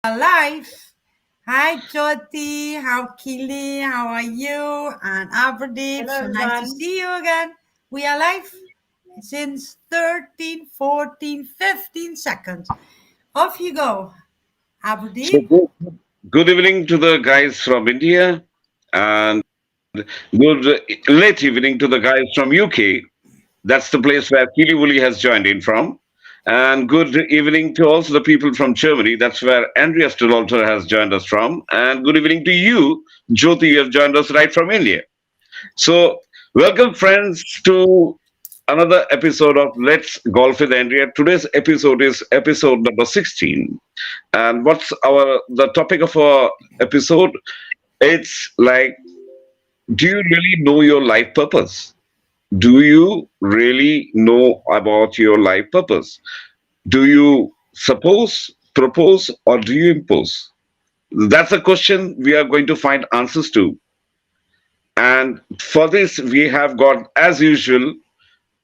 Live. Hi, Jyoti. How Kili? How are you? And Abradeep. Hello, So nice to everyone. see you again. We are live since 13, 14, 15 seconds. Off you go, So Abradeep. good evening to the guys from India and good late evening to the guys from UK. That's the place where Keely Woolley has joined in from. And good evening to also the people from Germany. That's where Andrea Stolter has joined us from. And good evening to you, Jyoti, you have joined us right from India. So, welcome, friends, to another episode of Let's Golf with Andrea. Today's episode is episode number 16. And what's the topic of our episode? It's like, do you really know your life purpose? Do you really know about your life purpose? Do you suppose, propose, or do you impose? That's a question we are going to find answers to. And for this, we have got, as usual,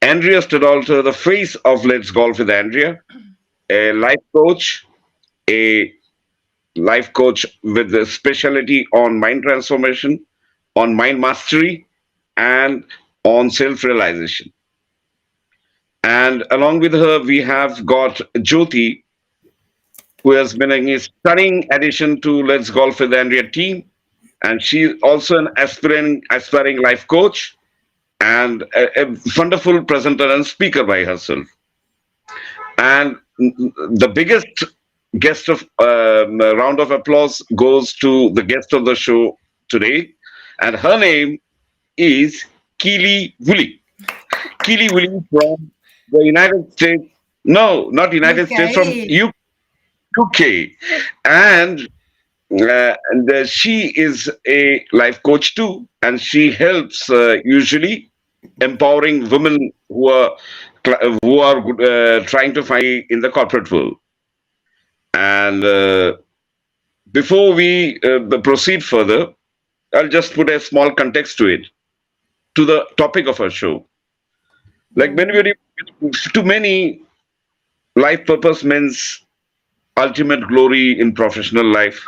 Andrea Stadolter, the face of Let's Golf with Andrea, a life coach, a life coach with a specialty on mind transformation, on mind mastery, and on self realization. And along with her, we have got Jyoti, who has been a stunning addition to Let's Golf with Andrea team. And she's also an aspiring life coach and a wonderful presenter and speaker by herself. And the biggest guest of round of applause goes to the guest of the show today, and her name is Keely Woolley. Keely Woolley from the United States. No, not United States, from UK. UK, and she is a life coach too, and she helps usually empowering women who are trying to find in the corporate world. And before we proceed further, I'll just put a small context to it, to the topic of our show. Like to many, life purpose means ultimate glory in professional life.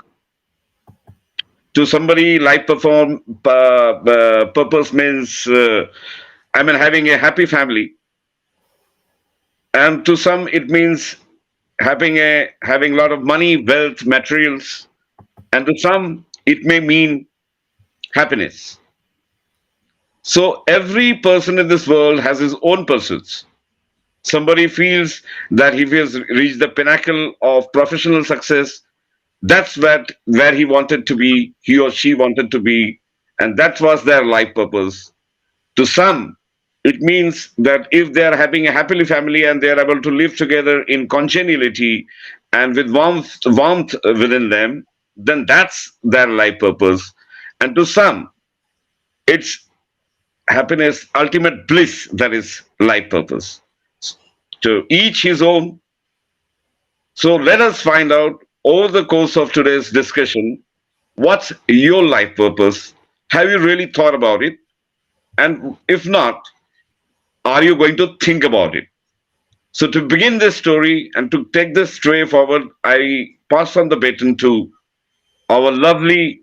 To somebody, purpose means having a happy family, and to some it means having a lot of money, wealth, materials, and to some it may mean happiness. So every person in this world has his own pursuits. Somebody feels that he has reached the pinnacle of professional success. That's where he wanted to be, he or she wanted to be, and that was their life purpose. To some, it means that if they are having a happily family and they are able to live together in congeniality and with warmth within them, then that's their life purpose. And to some, it's happiness, ultimate bliss, that is life purpose. To each his own. So let us find out over the course of today's discussion what's your life purpose? Have you really thought about it? And if not, are you going to think about it? So, to begin this story and to take this stray forward, I pass on the baton to our lovely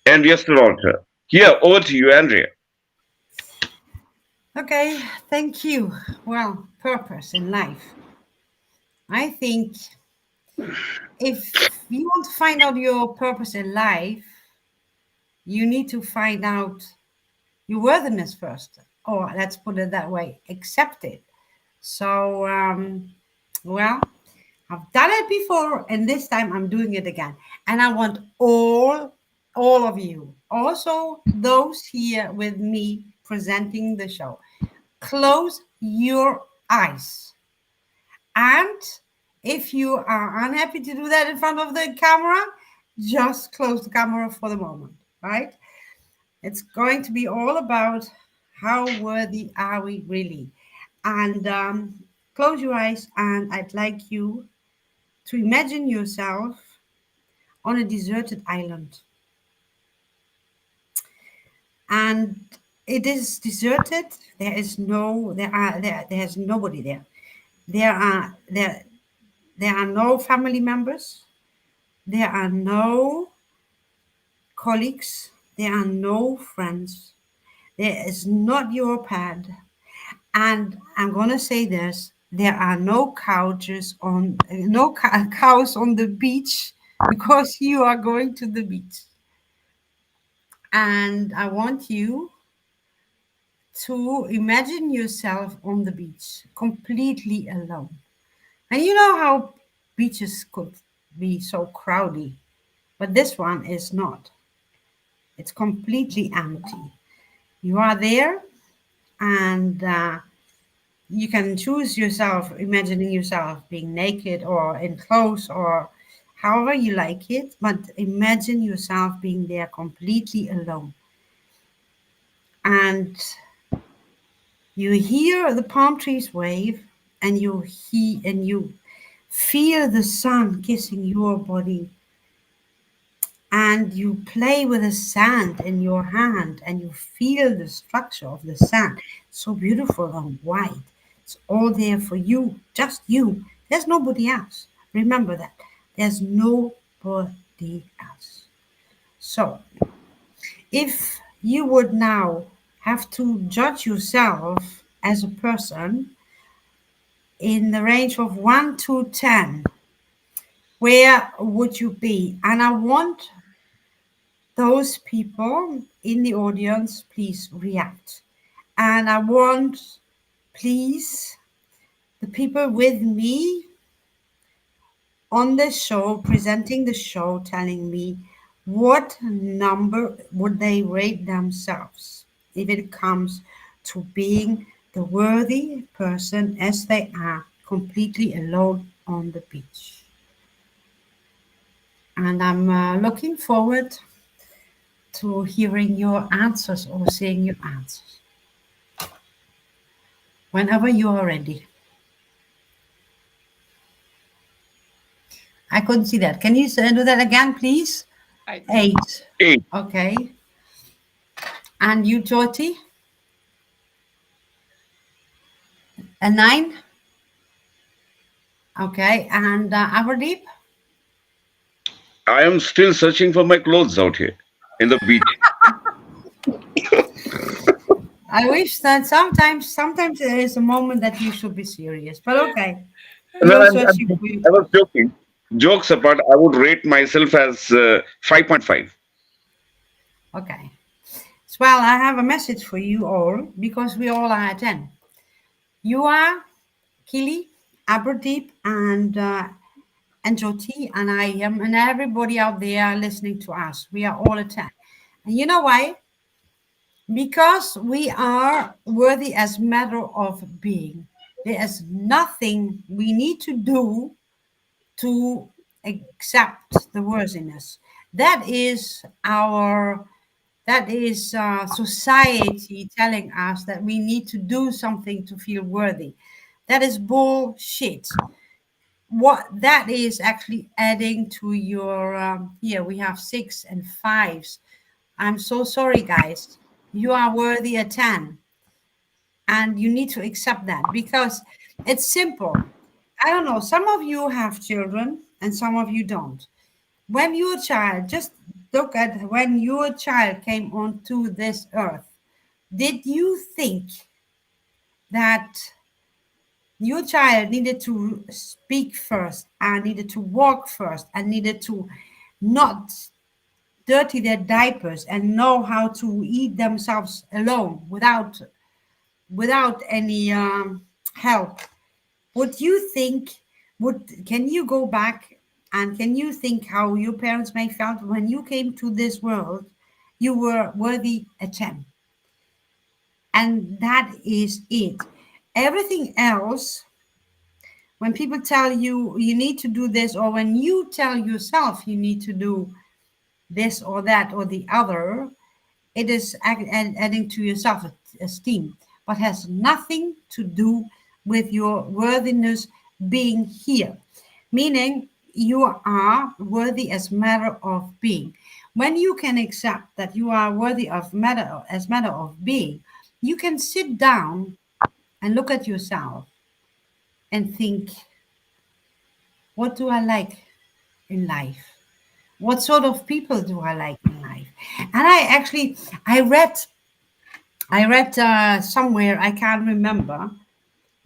Andrea Storalter. Here, over to you, Andrea. Okay, thank you. Well, purpose in life. I think if you want to find out your purpose in life, you need to find out your worthiness first. Or let's put it that way, accept it. So, well, I've done it before, and this time I'm doing it again. And I want all of you, also those here with me presenting the show, close your eyes. And if you are unhappy to do that in front of the camera, just close the camera for the moment, right? It's going to be all about how worthy are we really. And close your eyes, and I'd like you to imagine yourself on a deserted island. And it is deserted. There's nobody there. There are no family members. There are no colleagues. There are no friends. There is not your pad. And I'm gonna say this: there are no couches on, no cows on the beach because you are going to the beach. And I want you to imagine yourself on the beach, completely alone. And you know how beaches could be so crowded, but this one is not. It's completely empty. You are there, and you can choose yourself, imagining yourself being naked or in clothes or however you like it, but imagine yourself being there completely alone. And you hear the palm trees wave, and you feel the sun kissing your body, and you play with the sand in your hand, and you feel the structure of the sand, so beautiful and white. It's all there for you, just you. There's nobody else. Remember that. There's nobody else. So if you would now have to judge yourself as a person in the range of 1 to 10, where would you be? And I want those people in the audience, please react. And I want, please, the people with me on the show, presenting the show, telling me what number would they rate themselves if it comes to being the worthy person as they are, completely alone on the beach. And I'm looking forward to hearing your answers or seeing your answers whenever you are ready. I couldn't see that. Can you do that again, please? I 8. 8. Okay. And you, Jyoti? A 9? Okay. And Avardeep? I am still searching for my clothes out here in the beach. I wish that sometimes there is a moment that you should be serious. But okay. No, You're searching for you. I was joking. Jokes apart, I would rate myself as 5.5. Okay. So, well, I have a message for you all because we all are at 10. You are Kili, Aberdeep, and Jyoti, and I am, and everybody out there listening to us. We are all at 10. And you know why? Because we are worthy as matter of being. There is nothing we need to do to accept the worthiness. That is society telling us that we need to do something to feel worthy. That is bullshit. What that is actually adding to your here we have 6 and 5s. I'm so sorry, guys. You are worthy a 10, and you need to accept that because it's simple. I don't know, some of you have children and some of you don't. When you're a child, just look at when your child came onto this earth. Did you think that your child needed to speak first and needed to walk first and needed to not dirty their diapers and know how to eat themselves alone without any help? Would you think, would can you go back and can you think how your parents may felt when you came to this world? You were worthy a 10, and that is it. Everything else, when people tell you you need to do this, or when you tell yourself you need to do this or that or the other, it is adding to your self-esteem, but has nothing to do with your worthiness being here. Meaning you are worthy as matter of being. When you can accept that you are worthy of matter as matter of being, you can sit down and look at yourself and think, what do I like in life? What sort of people do I like in life? And I read somewhere, I can't remember.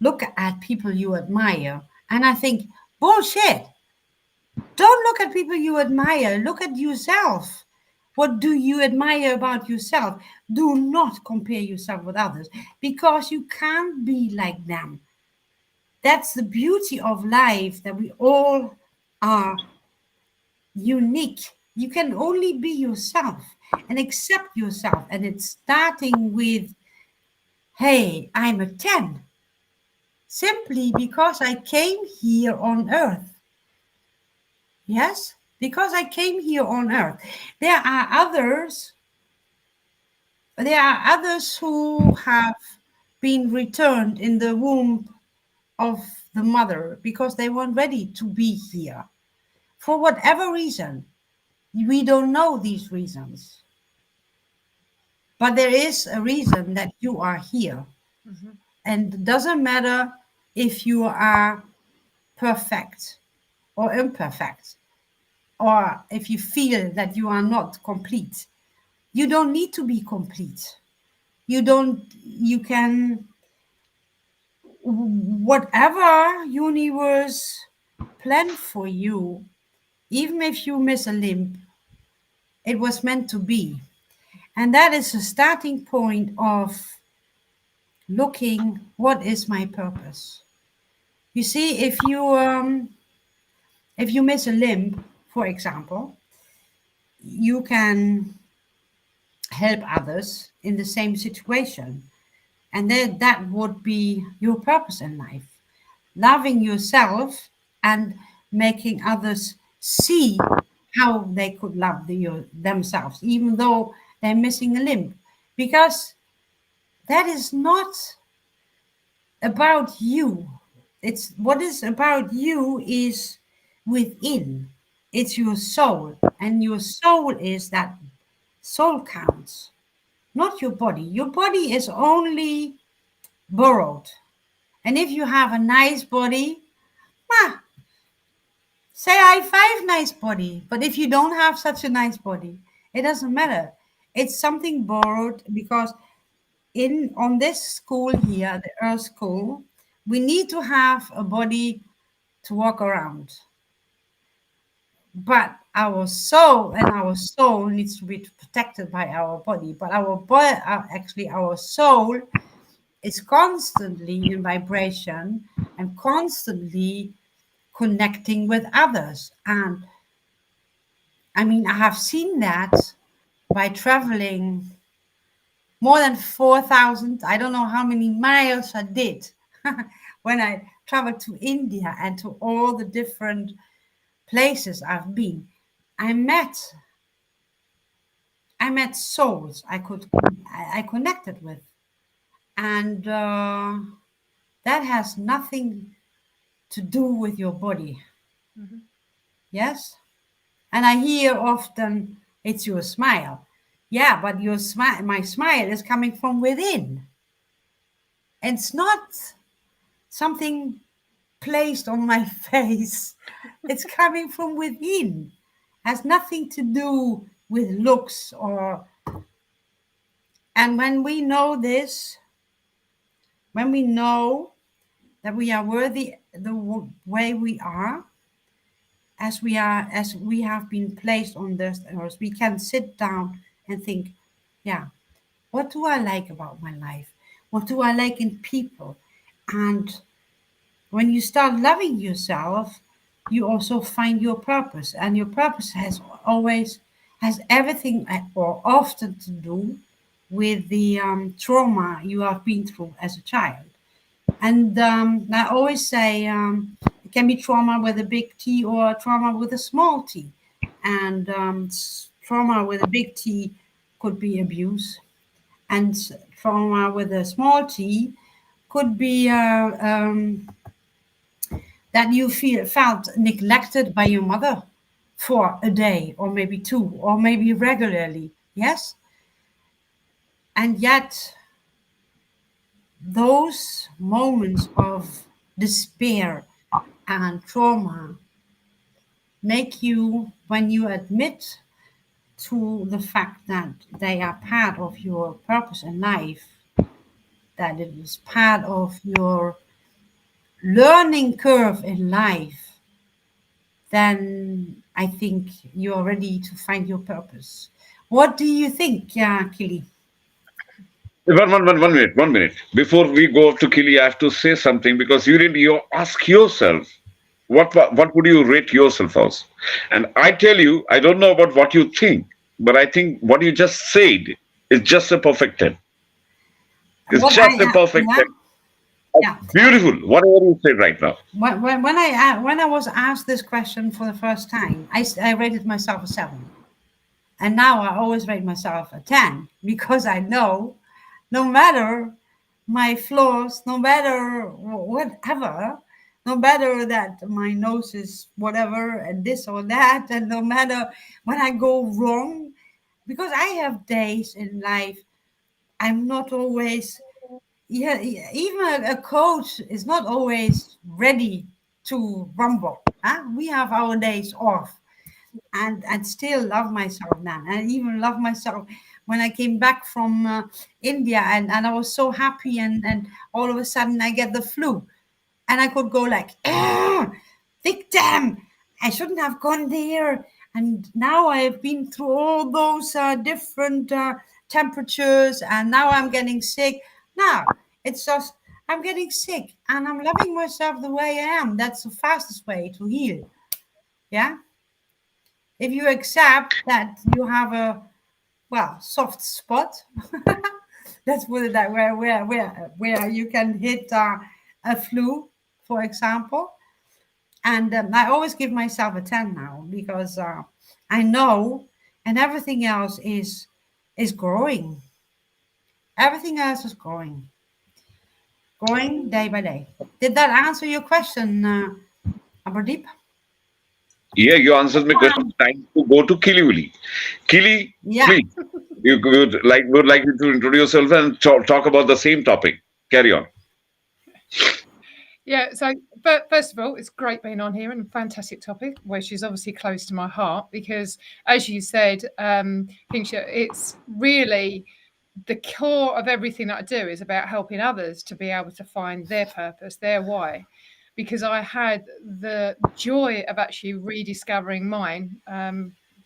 Look at people you admire, and I think bullshit. Don't look at people you admire. Look at yourself. What do you admire about yourself? Do not compare yourself with others because you can't be like them. That's the beauty of life, that we all are unique. You can only be yourself and accept yourself. And it's starting with, hey, I'm a 10 simply because I came here on earth. Yes, because I came here on earth. There are others. There are others who have been returned in the womb of the mother because they weren't ready to be here for whatever reason. We don't know these reasons, but there is a reason that you are here, and it doesn't matter if you are perfect or imperfect, or if you feel that you are not complete. You don't need to be complete. You can, whatever universe planned for you, even if you miss a limb, it was meant to be. And that is a starting point of looking, what is my purpose? You see, if you miss a limb, for example, you can help others in the same situation. And then that would be your purpose in life. Loving yourself and making others see how they could love themselves, even though they're missing a limb. Because that is not about you. It's what is about you is within. It's your soul. And your soul is that soul counts, not your body. Your body is only borrowed. And if you have a nice body, ah, say I five nice body. But if you don't have such a nice body, it doesn't matter. It's something borrowed because in on this school here, the Earth School, we need to have a body to walk around. But our soul needs to be protected by our body. But our body, actually, our soul is constantly in vibration and constantly connecting with others. And I mean, I have seen that by traveling more than 4,000, I don't know how many miles I did when I traveled to India and to all the different places I've been. I met souls I connected with, and that has nothing to do with your body. Yes, and I hear often it's your smile. Yeah, but your smile, my smile is coming from within. It's not something placed on my face. It's coming from within. Has nothing to do with looks or. And when we know this, when we know that we are worthy way we are, as we have been placed on this earth, we can sit down and think, yeah, what do I like about my life? What do I like in people? And when you start loving yourself, you also find your purpose. And your purpose has everything or often to do with the trauma you have been through as a child. And I always say it can be trauma with a big T or trauma with a small t. And trauma with a big T could be abuse, and trauma with a small t could be that you felt neglected by your mother for a day or maybe two or maybe regularly. Yes, and yet those moments of despair and trauma make you, when you admit to the fact that they are part of your purpose in life, that it is part of your learning curve in life, then I think you are ready to find your purpose. What do you think, Kili? One minute. Before we go to Kili, I have to say something because you ask yourself, what would you rate yourself as? And I tell you, I don't know about what you think, but I think what you just said is just a perfect 10. It's What I just a perfect yeah 10. yeah. Beautiful. Whatever you said right now. When I was asked this question for the first time, I rated myself a 7, and now I always rate myself a 10 because I know, no matter my flaws, no matter whatever, no matter that my nose is whatever and this or that, and no matter when I go wrong, because I have days in life I'm not always, yeah, even a coach is not always ready to rumble. Huh? We have our days off, and still love myself then, and even love myself when I came back from India, and I was so happy, and all of a sudden I get the flu, and I could go like, "Ah, victim, I shouldn't have gone there." And now I have been through all those different temperatures, and now I'm getting sick. Now it's just I'm getting sick, and I'm loving myself the way I am. That's the fastest way to heal. Yeah, if you accept that you have a, well, soft spot, let's put it that way, where you can hit a flu, for example. And I always give myself a 10 now because I know, and everything else is growing. Everything else is growing day by day. Did that answer your question, Amardeep? Yeah, you answered my question. Time to go to Kili. Kili, Yeah. please. You would like you to introduce yourself and talk about the same topic. Carry on. Yeah, so but first of all, it's great being on here and a fantastic topic, which is obviously close to my heart because, as you said, Kingsha, it's really the core of everything that I do is about helping others to be able to find their purpose, their why. Because I had the joy of actually rediscovering mine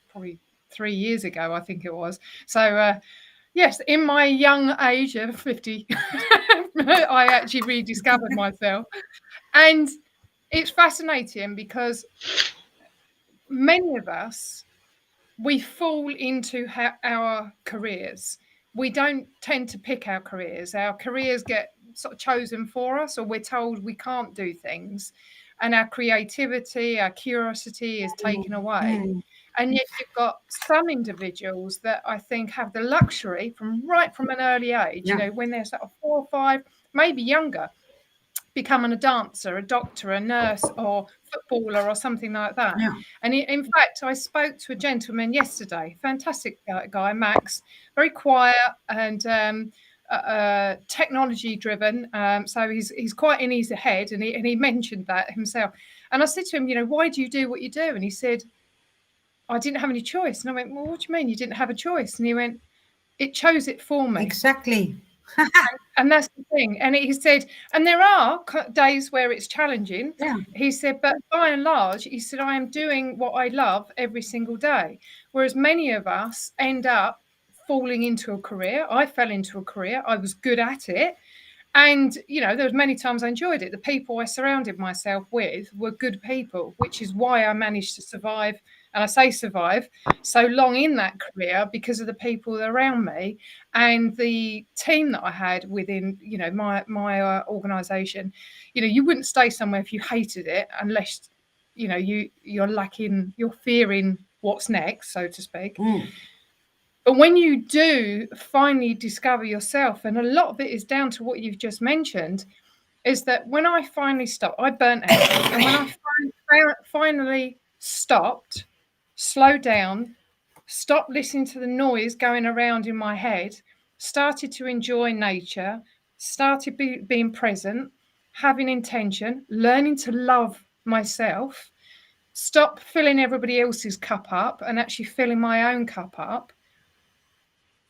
probably 3 years ago, I think it was. So, yes, in my young age of 50, I actually rediscovered myself. And it's fascinating because many of us, we fall into our careers. We don't tend to pick our careers. Our careers get sort of chosen for us, or we're told we can't do things. And our creativity, our curiosity is taken away. Mm, And yet you've got some individuals that I think have the luxury from right from an early age, yeah. when they're sort of 4 or 5, maybe younger, becoming a dancer, a doctor, a nurse, or footballer, or something like that. Yeah. And in fact, I spoke to a gentleman yesterday, fantastic guy, Max, very quiet and technology driven. So he's quite in his head, and he mentioned that himself. And I said to him, why do you do what you do? And he said, I didn't have any choice. And I went, well, what do you mean you didn't have a choice? And he went, it chose it for me. Exactly. And that's the thing. And he said, and there are days where it's challenging. Yeah. He said, but by and large, he said, I am doing what I love every single day. Whereas many of us end up falling into a career. I fell into a career. I was good at it. And, there was many times I enjoyed it. The people I surrounded myself with were good people, which is why I managed to survive. And I say survive so long in that career because of the people around me and the team that I had within, my organisation. You wouldn't stay somewhere if you hated it unless, you're fearing what's next, so to speak. Mm. But when you do finally discover yourself, and a lot of it is down to what you've just mentioned, is that when I finally stopped, I burnt out. And when I finally stopped, slowed down, stopped listening to the noise going around in my head, started to enjoy nature, started being present, having intention, learning to love myself, stop filling everybody else's cup up and actually filling my own cup up,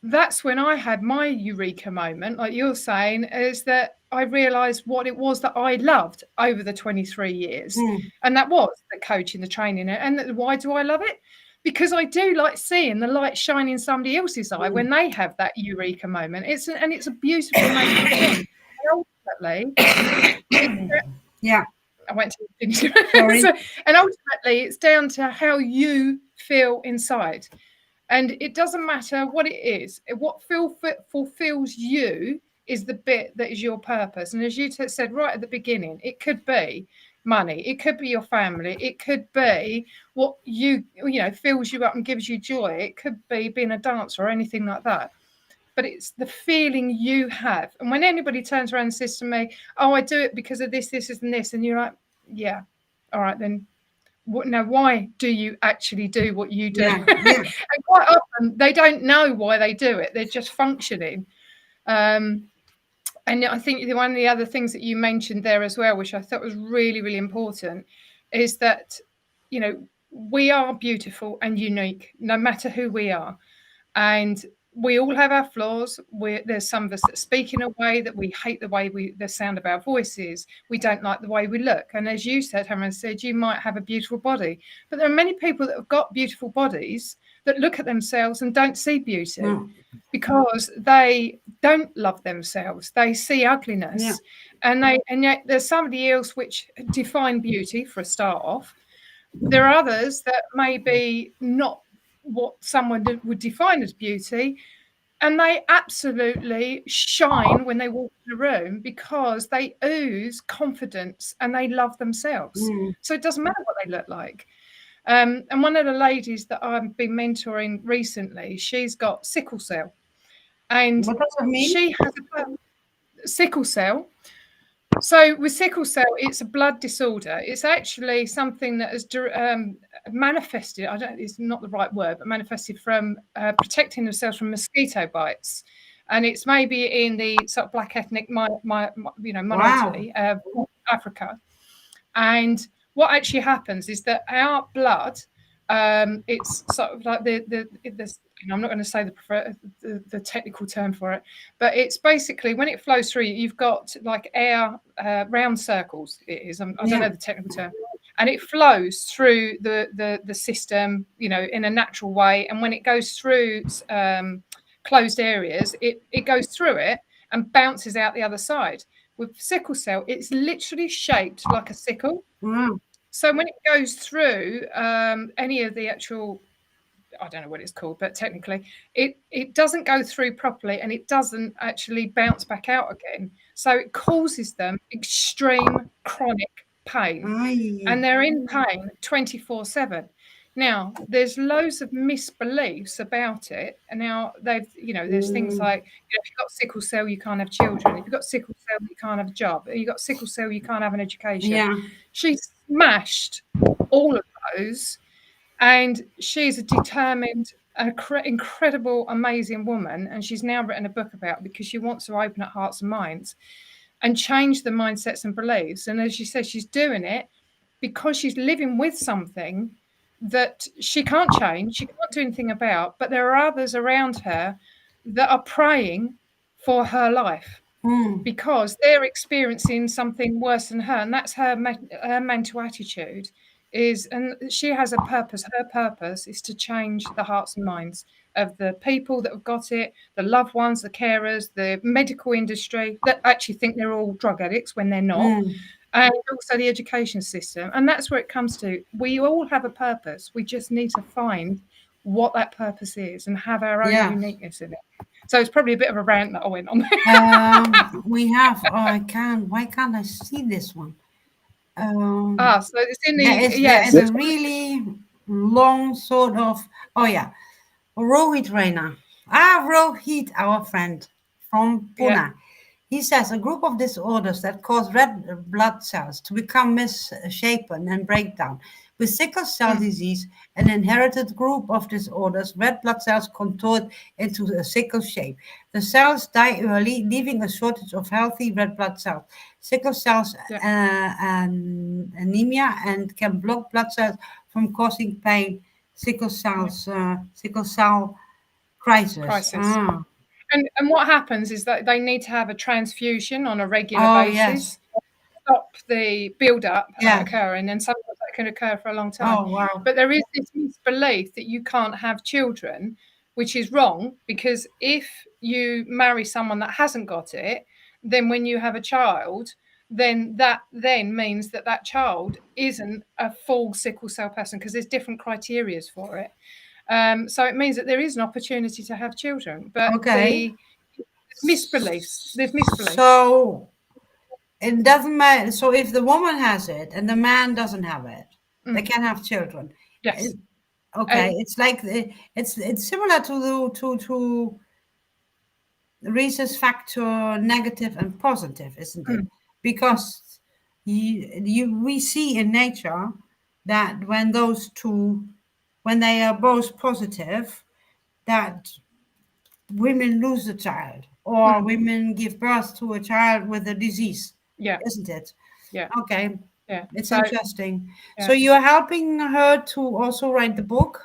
that's when I had my eureka moment, like you're saying, is that I realised what it was that I loved over the 23 years. And that was the coaching, the training. And why do I love it? Because I do like seeing the light shine in somebody else's eye when they have that eureka moment. It's a beautiful, amazing thing. And ultimately, Yeah. I went to finish. And ultimately, it's down to how you feel inside. And it doesn't matter what it is. What fulfills you is the bit that is your purpose. And as you said right at the beginning, it could be money. It could be your family. It could be what you know fills you up and gives you joy. It could be being a dancer or anything like that. But it's the feeling you have. And when anybody turns around and says to me, "Oh, I do it because of this, this, and this," and you're like, "Yeah, all right then." Now, why do you actually do what you do? Yeah. And quite often they don't know why they do it. They're just functioning. And I think one of the other things that you mentioned there as well, which I thought was really, really important, is that, you know, we are beautiful and unique, no matter who we are. And we all have our flaws. There's some of us that speak in a way that we hate the sound of our voices. We don't like the way we look. And as you said, Hammer said, you might have a beautiful body, but there are many people that have got beautiful bodies that look at themselves and don't see beauty because they don't love themselves. They see ugliness, and yet there's somebody else which define beauty for a start off. There are others that may be not what someone would define as beauty, and they absolutely shine when they walk in the room because they ooze confidence and they love themselves. So it doesn't matter what they look like. And one of the ladies that I've been mentoring recently, she's got sickle cell, and What does it mean? she has a sickle cell. So with sickle cell, it's a blood disorder. It's actually something that has manifested, it's not the right word, but manifested from protecting themselves from mosquito bites. And it's maybe in the sort of black ethnic minority of Africa. And what actually happens is that our blood, it's sort of like I'm not going to say the technical term for it, but it's basically when it flows through you, you've got like air round circles. It is. I don't know the technical term, and it flows through the system, you know, in a natural way. And when it goes through closed areas, it goes through it and bounces out the other side. With sickle cell, it's literally shaped like a sickle. So when it goes through any of the actual, I don't know what it's called, but technically it doesn't go through properly and it doesn't actually bounce back out again. So it causes them extreme chronic pain, and they're in pain 24/7. Now, there's loads of misbeliefs about it. And now there's things like, if you've got sickle cell, you can't have children. If you've got sickle cell, you can't have a job. If you've got sickle cell, you can't have an education. She smashed all of those. And she's a determined, incredible, amazing woman. And she's now written a book about it because she wants to open up hearts and minds and change the mindsets and beliefs. And as she says, she's doing it because she's living with something that she can't change, she can't do anything about, but there are others around her that are praying for her life because they're experiencing something worse than her. And that's her mental attitude. And she has a purpose. Her purpose is to change the hearts and minds of the people that have got it, the loved ones, the carers, the medical industry that actually think they're all drug addicts when they're not, and also the education system. And that's where it comes to. We all have a purpose. We just need to find what that purpose is and have our own uniqueness in it. So it's probably a bit of a rant that I went on there. We have. Why can't I see this one? So it's in the it's a really long sort of Rohit Raina. Rohit, our friend from Pune. He says a group of disorders that cause red blood cells to become misshapen and break down With sickle cell disease, an inherited group of disorders, red blood cells contort into a sickle shape. The cells die early, leaving a shortage of healthy red blood cells. Sickle cells and anemia and can block blood cells from causing pain. Sickle cell crisis. Ah. And what happens is that they need to have a transfusion on a regular Oh, basis yes. to stop the build-up Yeah. occurring, and sometimes that can occur for a long time. Oh, wow. But there is this misbelief that you can't have children, which is wrong, because if you marry someone that hasn't got it, then when you have a child, then that then means that that child isn't a full sickle cell person, because there's different criterias for it. So it means that there is an opportunity to have children, but Okay. there's misbeliefs. So it doesn't matter. So if the woman has it and the man doesn't have it, they can have children. Yes. Okay. It's like it's similar to rhesus factor negative and positive, isn't it? Because we see in nature that when those two, when they are both positive, that women lose a child or women give birth to a child with a disease. Yeah. Isn't it? Yeah. Okay. Yeah. It's So- interesting. yeah. So you're helping her to also write the book?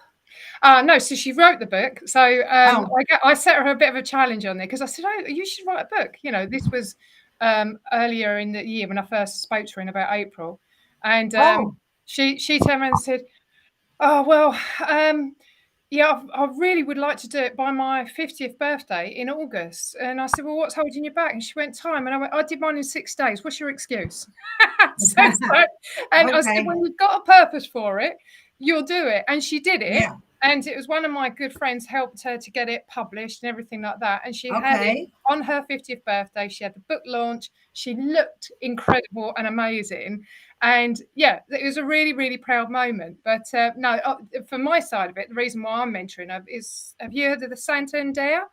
No, so she wrote the book. So I set her a bit of a challenge on there, because I said, "Oh, you should write a book." You know, this was earlier in the year when I first spoke to her in about April, and she turned around and said, "Oh well, yeah, I really would like to do it by my 50th birthday in August." And I said, "Well, what's holding you back?" And she went, "Time." And I went, "I did mine in 6 days. What's your excuse?" I said, "When you've got a purpose for it, you'll do it." And she did it. Yeah. And it was one of my good friends helped her to get it published and everything like that. And she had it on her 50th birthday. She had the book launch. She looked incredible and amazing. And yeah, it was a really, really proud moment. But no, for my side of it, the reason why I'm mentoring her is, have you heard of the Santander?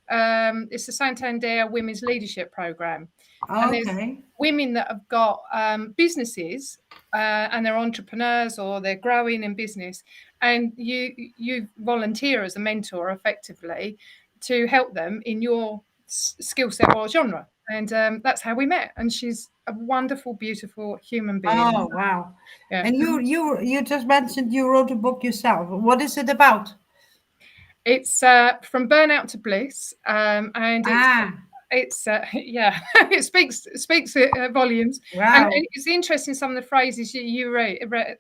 It's the Santander Women's Leadership Program. And there's women that have got businesses and they're entrepreneurs or they're growing in business, and you volunteer as a mentor effectively to help them in your skill set or genre. And that's how we met. And she's a wonderful, beautiful human being. Oh, wow. Yeah. And you just mentioned you wrote a book yourself. What is it about? It's From Burnout to Bliss, and it's yeah, it speaks volumes. Wow. And it's interesting, some of the phrases you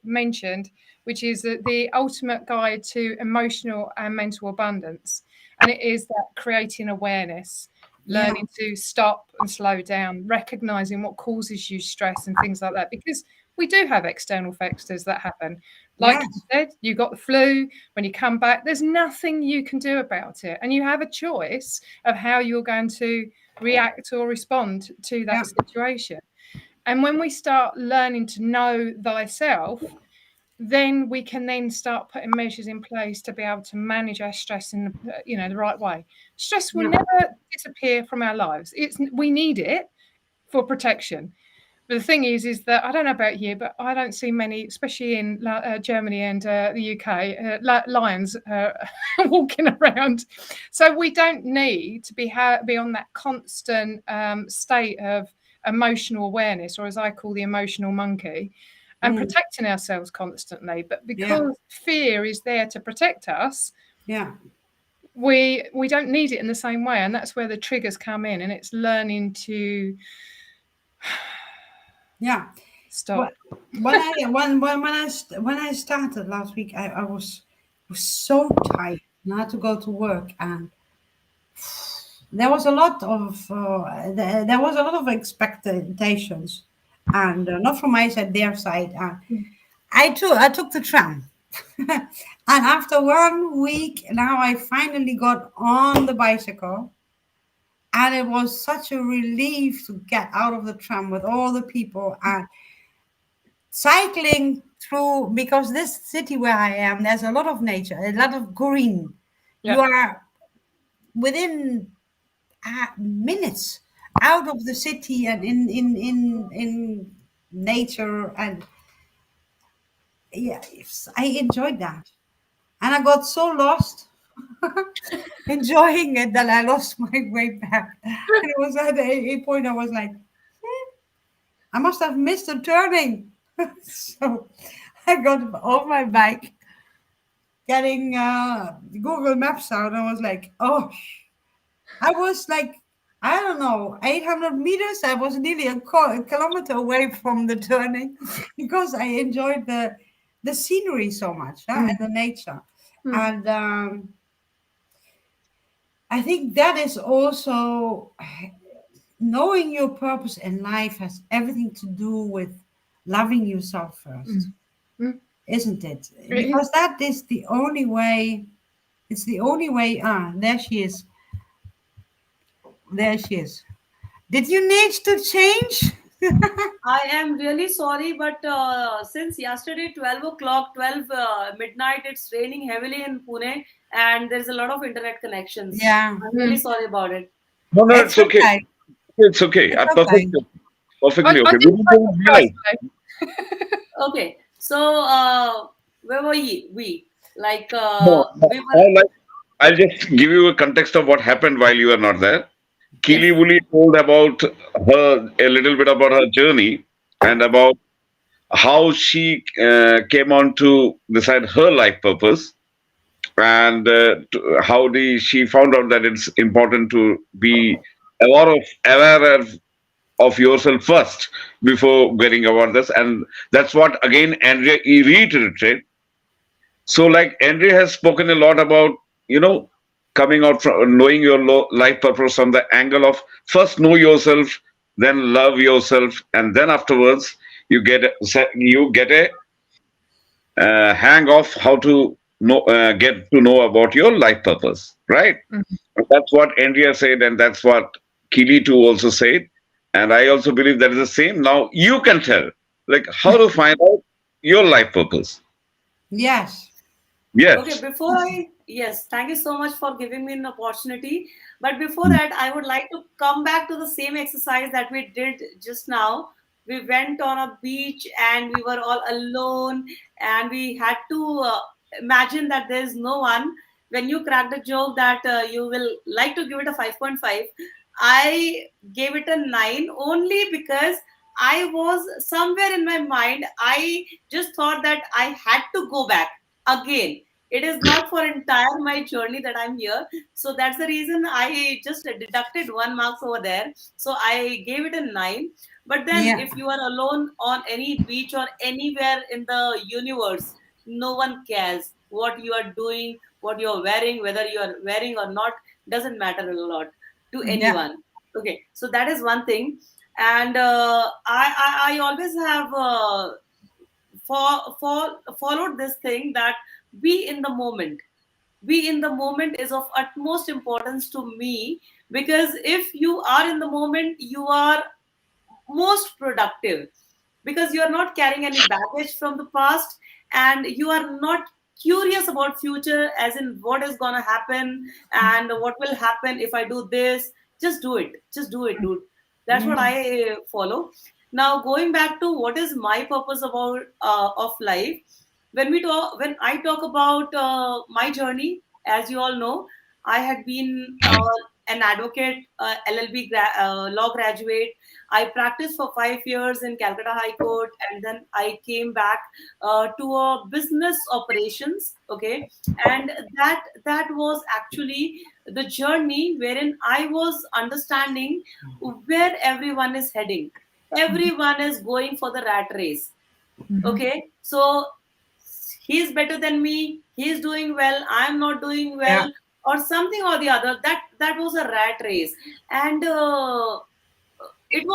mentioned, which is the ultimate guide to emotional and mental abundance, and it is that creating awareness, learning to stop and slow down, recognizing what causes you stress and things like that, because we do have external factors that happen. Like you said, you got the flu. When you come back, there's nothing you can do about it. And you have a choice of how you're going to react or respond to that situation. And when we start learning to know thyself, then we can then start putting measures in place to be able to manage our stress in the right way. Stress will never disappear from our lives. We need it for protection. But the thing is that I don't know about you, but I don't see many, especially in Germany and the UK, lions walking around. So we don't need to be on that constant state of emotional awareness, or as I call the emotional monkey, and protecting ourselves constantly. But because fear is there to protect us, we don't need it in the same way. And that's where the triggers come in, and it's learning to stop. When I started last week, I was so tired. I had to go to work, and there was a lot of expectations, and not from my side, their side. I took the tram, and after 1 week, now I finally got on the bicycle. And it was such a relief to get out of the tram with all the people and cycling through, because this city where I am, there's a lot of nature, a lot of green. You are within minutes out of the city and in nature, and yes, I enjoyed that. And I got so lost enjoying it that I lost my way back. And it was at a point I was like, I must have missed a turning. So I got off my bike, getting Google Maps out. I was like, oh, I was like, I don't know, 800 meters. I was nearly a kilometer away from the turning because I enjoyed the scenery so much and the nature. Mm. And I think that is also knowing your purpose in life has everything to do with loving yourself first, Mm. isn't it? It is. Because that is the only way. It's the only way. Ah, there she is. There she is. Did you need to change? I am really sorry, but since yesterday 12 o'clock, 12 midnight, it's raining heavily in Pune and there's a lot of internet connections. Yeah, I'm really sorry about it. No, no, it's it's okay. okay. It's okay. It's Perfect. okay. Perfectly I okay. We didn't didn't realize. personally. Okay, so where were we? Like No, we were. I'll just give you a context of what happened while you were not there. Keely Yes. Woolley told about her a little bit about her journey and about how she came on to decide her life purpose and how she found out that it's important to be aware of yourself first before getting awareness, and that's what again Andrea reiterated. So, like Andrea has spoken a lot about, you know, coming out from knowing your life purpose from the angle of first know yourself, then love yourself, and then afterwards you get a hang of how to get to know about your life purpose, right? Mhm. That's what Andrea said, and that's what Kili too also said, and I also believe that is the same. Now you can tell, like, how to find out your life purpose. Yes. Okay, Yes. before I, yes, thank you so much for giving me an opportunity. But before that, I would like to come back to the same exercise that we did just now. We went on a beach and we were all alone, and we had to imagine that there's no one. When you cracked the joke that you will like to give it a 5.5, I gave it a 9 only because I was somewhere in my mind. I just thought that I had to go back again. It is not for entire my journey that I'm here, so that's the reason I just deducted 1 marks over there, so I gave it a 9. But then Yeah. if you are alone on any beach or anywhere in the universe, no one cares what you are doing, what you're wearing, whether you are wearing or not, doesn't matter a lot to Yeah. anyone. Okay, so that is one thing. And I always have followed this thing that be in the moment. Be in the moment is of utmost importance to me, because if you are in the moment, you are most productive, because you are not carrying any baggage from the past, and you are not curious about future, as in what is going to happen and what will happen if I do this. Just do it, just do it, dude. That's what Mm. I follow. Now, going back to what is my purpose about of life, when I talk about my journey, as you all know, I had been an advocate, LLB law graduate. I practiced for 5 years in Calcutta High Court, and then I came back to a business operations. Okay, and that was actually the journey wherein I was understanding where everyone is heading. Everyone is going for the rat race. Mhm. Okay, so he's better than me, he's doing well, I'm not doing Yeah. well, or something or the other. That was a rat race. And it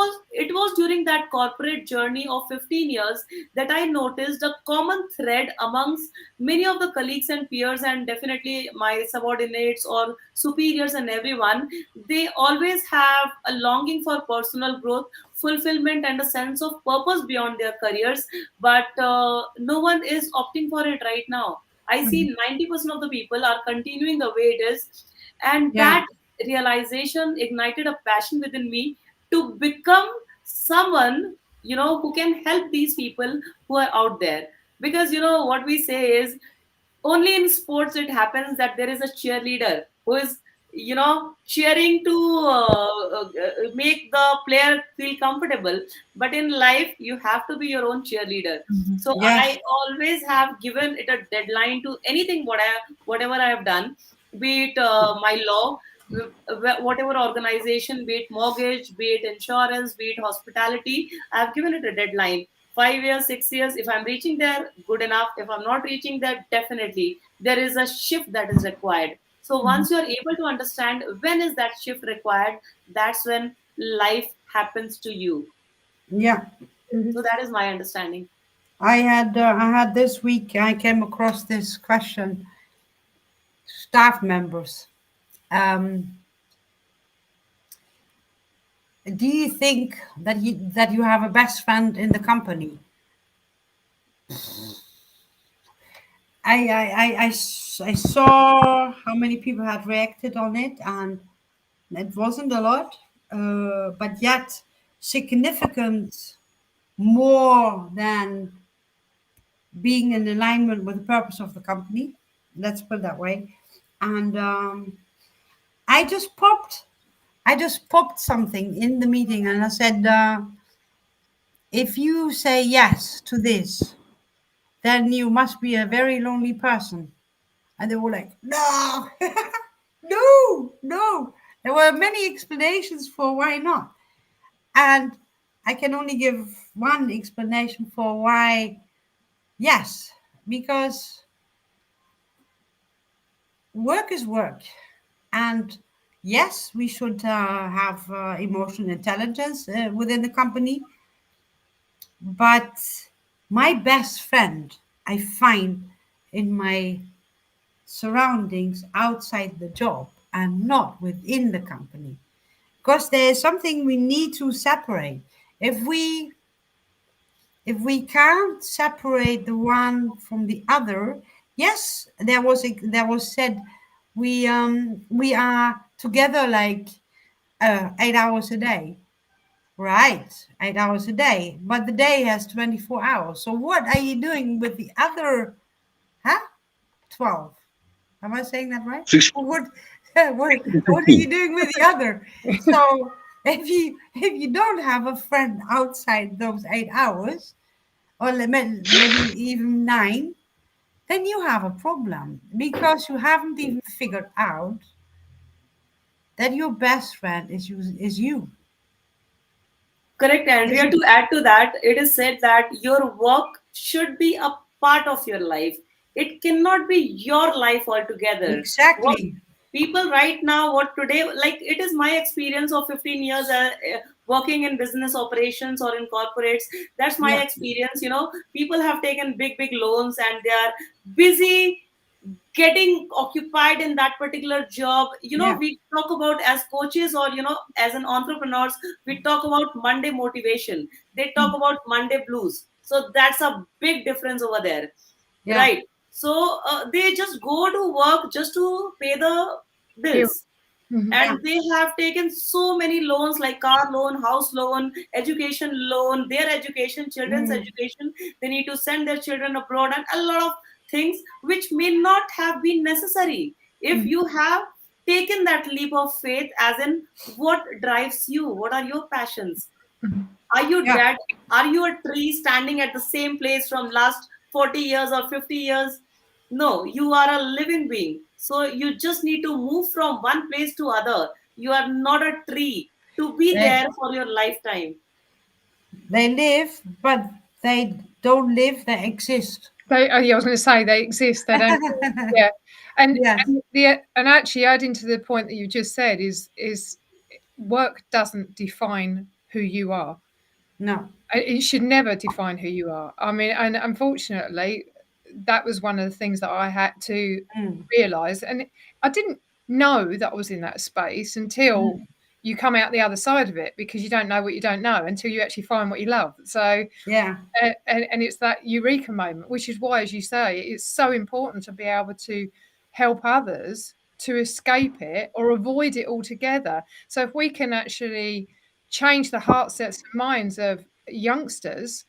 was during that corporate journey of 15 years that I noticed a common thread amongst many of the colleagues and peers, and definitely my subordinates or superiors and everyone. They always have a longing for personal growth, fulfillment, and a sense of purpose beyond their careers, but no one is opting for it right now. I see Mhm. 90% of the people are continuing the way it is, and Yeah. that realization ignited a passion within me to become someone, who can help these people who are out there. Because what we say is, only in sports it happens that there is a cheerleader who is cheering to make the player feel comfortable. But in life you have to be your own cheerleader. So Yes. I always have given it a deadline to anything whatever I have done, be it my law, whatever organization, be it mortgage, be it insurance, be it hospitality. I have given it a deadline, 5 years, 6 years. If I'm reaching there, good enough. If I'm not reaching there, definitely there is a shift that is required. So once you're able to understand when is that shift required, that's when life happens to you. Yeah. So that is my understanding. I had this week, I came across this question, staff members. Do you think that you have a best friend in the company? I saw how many people had reacted on it, and it wasn't a lot, but yet significant more than being in alignment with the purpose of the company. Let's put it that way. And I just popped something in the meeting, and I said, if you say yes to this, then you must be a very lonely person. And they were like, no, no, no. There were many explanations for why not. And I can only give one explanation for why yes, because work is work. And yes, we should have emotional intelligence within the company. But my best friend, I find in my surroundings outside the job and not within the company. Because there is something we need to separate. If we can't separate the one from the other, yes, there was said we are together like 8 hours a day, right? 8 hours a day, but the day has 24 hours. So what are you doing with the other, 12? Am I saying that right? Six. What are you doing with the other? So if you don't have a friend outside those 8 hours, or maybe even 9, then you have a problem because you haven't even figured out that your best friend is you. Correct, Andrea. To add to that, it is said that your work should be a part of your life. It cannot be your life altogether. What Exactly. people right now, what today, like it is my experience of 15 years working in business operations or in corporates. That's my Yeah. experience. People have taken big, big loans and they are busy getting occupied in that particular job. Yeah. We talk about as coaches or as an entrepreneurs, we talk about Monday motivation, they talk about Monday blues. So that's a big difference over there, Yeah. right? So they just go to work just to pay the bills. Mhm. Yeah. And they have taken so many loans, like car loan, house loan, education loan, their education, children's Mm. education. They need to send their children abroad and a lot of things which may not have been necessary if you have taken that leap of faith, as in what drives you, what are your passions. Are you Yeah. dead? Are you a tree standing at the same place from last 40 years or 50 years? No, you are a living being. So you just need to move from one place to other. You are not a tree to be They there for your lifetime. they live, but they don't live. They exist. Yeah, I was going to say they exist. They don't. Yeah, and Yes. and actually adding to the point that you just said is work doesn't define who you are. No. It should never define who you are. I mean, and unfortunately, that was one of the things that I had to Mm. realize, and I didn't know that I was in that space until you come out the other side of it, because you don't know what you don't know until you actually find what you love. So Yeah. and it's that eureka moment, which is why, as you say, it's so important to be able to help others to escape it or avoid it altogether. So if we can actually change the heart sets and minds of youngsters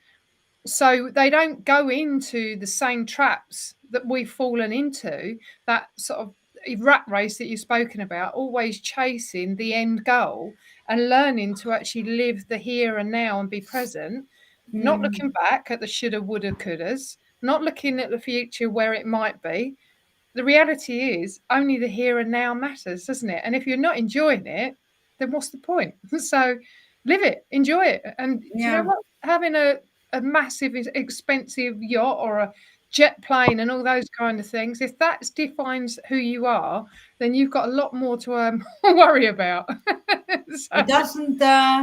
So they don't go into the same traps that we've fallen into, that sort of rat race that you've spoken about, always chasing the end goal and learning to actually live the here and now and be present, not looking back at the shoulda, woulda, couldas, not looking at the future where it might be. The reality is only the here and now matters, doesn't it? And if you're not enjoying it, then what's the point? So live it, enjoy it. And do you know what? Having a massive expensive yacht or a jet plane and all those kind of things, if that defines who you are, then you've got a lot more to worry about. It doesn't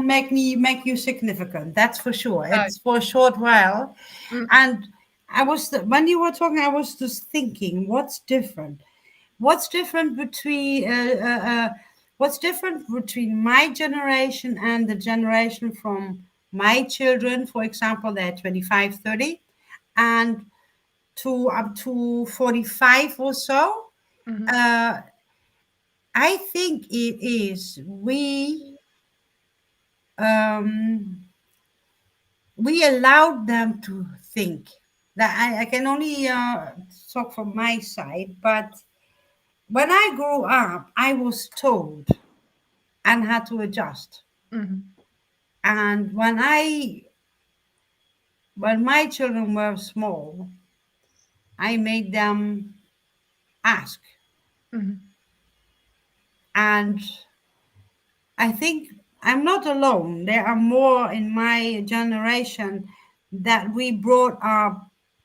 make you significant, that's for sure. No. It's for a short while. Mm. And when you were talking, I was just thinking, what's different between my generation and the generation from my children? For example, they're 25, 30, and to up to 45 or so. Mhm. I think it is we allowed them to think. That I can only talk from my side, but when I grew up, I was told and had to adjust. Mhm. And when my children were small, I made them ask. Mhm. And I think I'm not alone. There are more in my generation that we brought our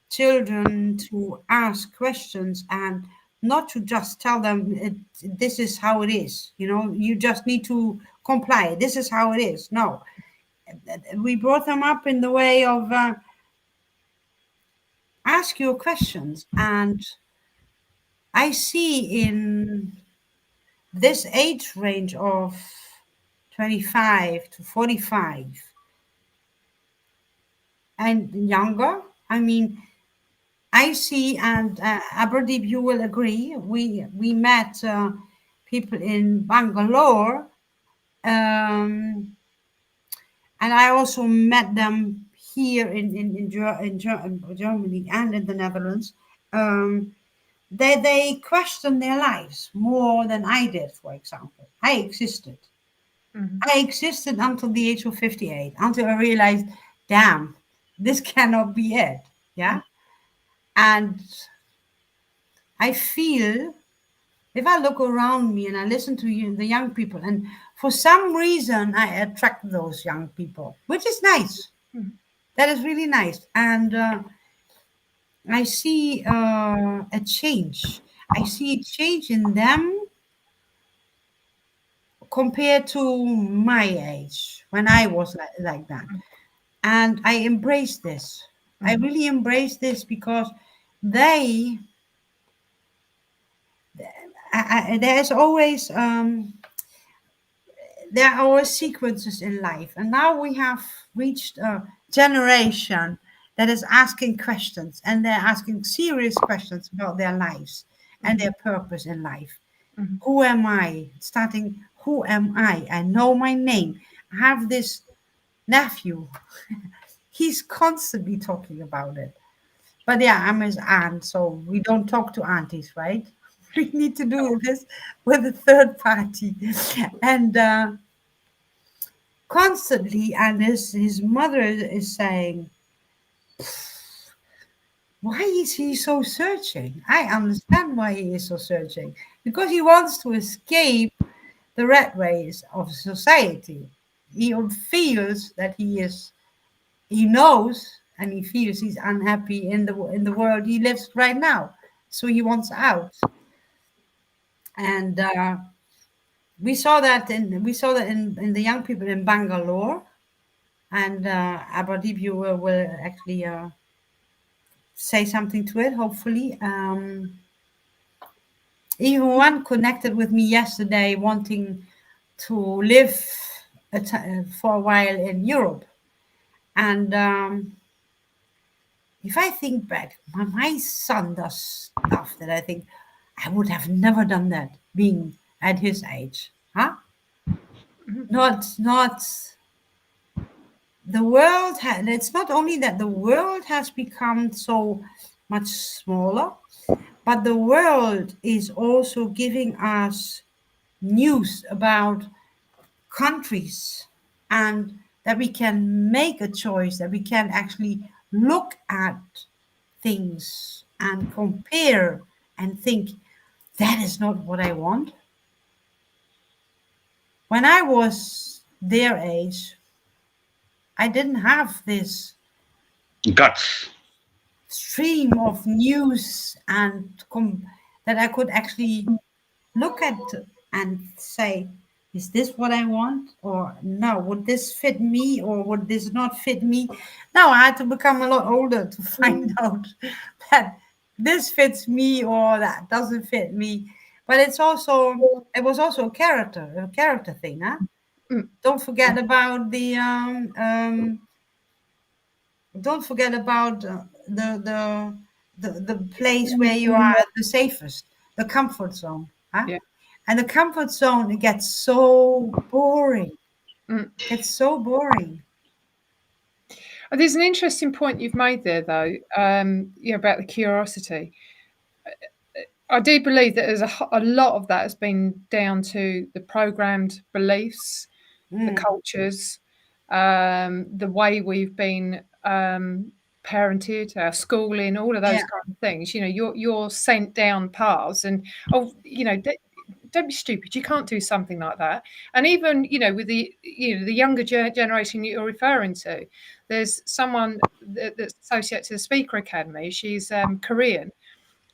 children to ask questions and not to just tell them this is how it is. You just need to comply. This is how it is. No, we brought them up in the way of ask your questions. And I see in this age range of 25 to 45 and younger. I mean, I see, and Aberdeep, you will agree, we met people in Bangalore, and I also met them here in Germany and in the Netherlands. They question their lives more than I did, for example. I existed. Mhm. I existed until the age of 58, until I realized, damn, this cannot be it. Yeah. And I feel, if I look around me and I listen to you, the young people, and for some reason I attract those young people, which is nice. Mhm. That is really nice. And I see a change. I see a change in them compared to my age when I was like that. And I embrace this. I really embrace this because they, there's always there are always sequences in life, and now we have reached a generation that is asking questions, and they're asking serious questions about their lives and their purpose in life. Mhm. Who am I? Starting, who am I? I know my name. I have this nephew. He's constantly talking about it. But yeah, I'm his aunt, so we don't talk to aunties, right? We need to do this with a third party. And constantly, and his mother is saying, why is he so searching? I understand why he is so searching. Because he wants to escape the rat race of society. He feels that he knows and he feels he's unhappy in the world he lives right now. So he wants out. And we saw that in the young people in Bangalore. And Aberdeep, you will actually say something to it, hopefully. Even one connected with me yesterday wanting to live for a while in Europe. And if I think back, my son does stuff that I think I would have never done that being at his age. Huh? Mhm. Not the world it's not only that the world has become so much smaller, but the world is also giving us news about countries, and that we can make a choice, that we can actually look at things and compare and think, that is not what I want. When I was their age, I didn't have this Guts. stream of news and that I could actually look at and say, is this what I want? Or no, would this fit me or would this not fit me? No, I had to become a lot older to find out that this fits me or that doesn't fit me. But it was also a character thing, huh? Mm. Don't forget about don't forget about the place where you are the safest, the comfort zone, huh? Yeah. And the comfort zone, it gets so boring. Mm. It's so boring. There's an interesting point you've made there, though, about the curiosity. I do believe that there's a lot of that has been down to the programmed beliefs, the cultures, the way we've been parented, our schooling, all of those kind of things. You're sent down paths, and don't be stupid. You can't do something like that. And even with the the younger generation you're referring to, there's someone that's associated to the Speaker Academy. She's Korean.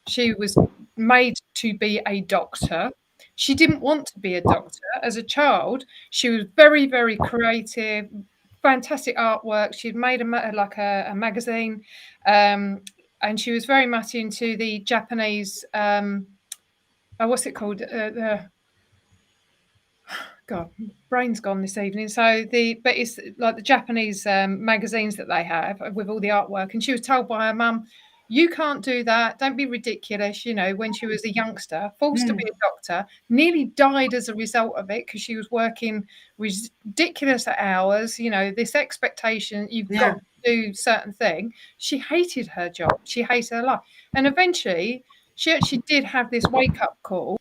She was made to be a doctor. She didn't want to be a doctor as a child. She was very, very creative, fantastic artwork. She'd made a magazine, and she was very much into the Japanese. What's it called? God, brain's gone this evening. But it's like the Japanese magazines that they have with all the artwork. And she was told by her mum, you can't do that. Don't be ridiculous. When she was a youngster, forced to be a doctor, nearly died as a result of it because she was working ridiculous hours. This expectation, you've got to do certain thing. She hated her job. She hated her life. And eventually, she actually did have this wake-up call.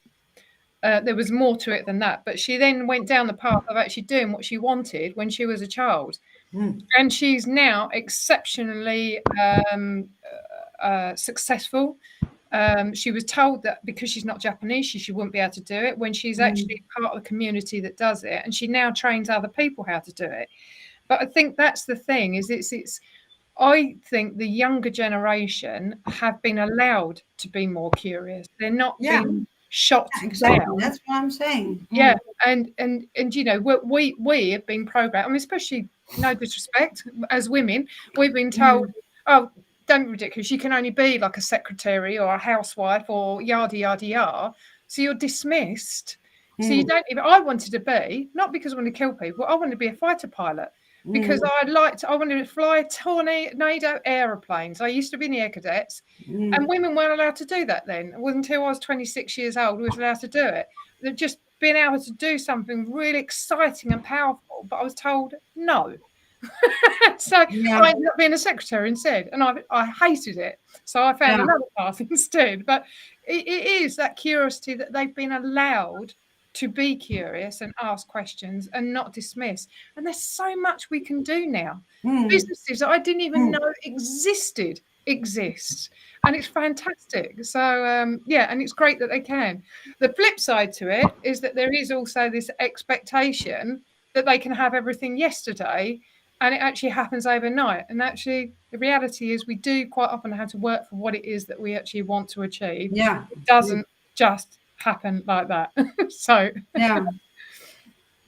There was more to it than that, but she then went down the path of actually doing what she wanted when she was a child. And she's now exceptionally successful. She was told that because she's not Japanese, she wouldn't be able to do it, when she's actually part of the community that does it, and she now trains other people how to do it. But I think that's the thing, is I think the younger generation have been allowed to be more curious. They're not being shot down. That's what I'm saying. Yeah, and we have been programmed. I mean, especially, no disrespect, as women, we've been told, oh, don't be ridiculous. You can only be like a secretary or a housewife or yada yada yada. So you're dismissed. So you don't even. I wanted to be, not because I wanted to kill people. I wanted to be a fighter pilot because I wanted to fly tornado aeroplanes. I used to be in the Air Cadets, and women weren't allowed to do that then. It wasn't until I was 26 years old we was allowed to do it. They've just been able to do something really exciting and powerful, but I was told no. So I ended up being a secretary instead, and I hated it. So I found another path instead. But it is that curiosity that they've been allowed to be curious and ask questions and not dismiss. And there's so much we can do now. Businesses that I didn't even know exist, and it's fantastic. So and it's great that they can. The flip side to it is that there is also this expectation that they can have everything yesterday, and it actually happens overnight. And actually, the reality is we do quite often have to work for what it is that we actually want to achieve. It doesn't just happen like that. So